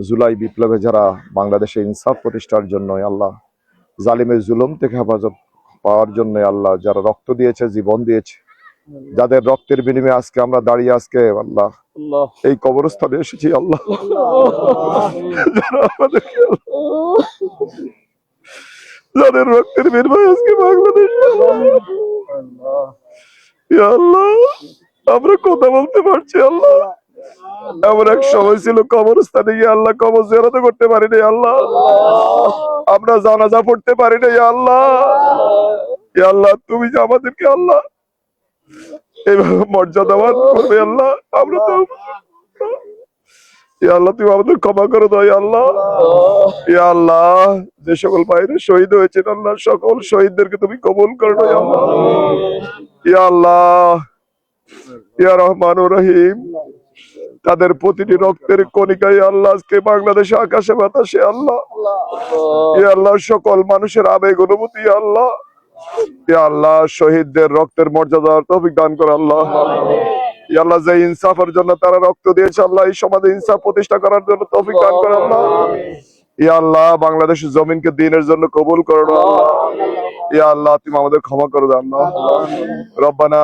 জুলাই বিপ্লবে যারা বাংলাদেশে ইনসাফ প্রতিষ্ঠার জন্য আল্লাহ জালিমের জুলুম থেকে হেফাজত পাওয়ার জন্য আল্লাহ যারা রক্ত দিয়েছে, জীবন দিয়েছে, যাদের রক্তের বিনিময়ে আজকে আমরা দাঁড়িয়ে আজকে আল্লাহ এই কবরস্থানে এসেছি আল্লাহ, যারা আমাদেরকে যাদের রক্তের বিনিময়ে আজকে বাংলাদেশ আল্লাহ আমরা কথা বলতে পারছি আল্লাহ। এমন এক সময় ছিল কবরস্থানে গিয়ে আল্লাহ কবর জিয়ারত করতে পারি নাই আল্লাহ, আমরা জানাজা পড়তে পারি নাই আল্লাহ। আল্লাহ তুমি যে আমাদেরকে আল্লাহ এইভাবে মর্যাদাবান করবে আল্লাহ, আমরা তো আল্লাহ তুমি আমাদের ক্ষমা করে দাও আল্লাহ। আল্লাহ যে সকল ভাইরা শহীদ হয়েছেন আল্লাহ সকল শহীদদেরকে তুমি কবুল করে নাও আল্লাহ। আল্লাহ ইয়া রহমানুর রহিম, তাদের প্রতিটি রক্তের কণিকায় আল্লাহ আজকে বাংলাদেশে আকাশে বাতাসে আল্লাহ আল্লাহ সকল মানুষের আবেগ অনুভূতি আল্লাহ আল্লাহ শহীদদের রক্তের মর্যাদা তৌফিক দান করে আল্লাহ। আল্লাহ যে ইনসাফের জন্য তারা রক্ত দিয়েছে আল্লাহ এই সমাজে ইনসাফ প্রতিষ্ঠা করার জন্য তৌফিক দান করে আল্লাহ। আল্লাহ বাংলাদেশের জমিনকে দ্বীনের জন্য কবুল করো আল্লাহ। আল্লাহ তুমি আমাদের ক্ষমা করে দাও আল্লাহ। রব্বানা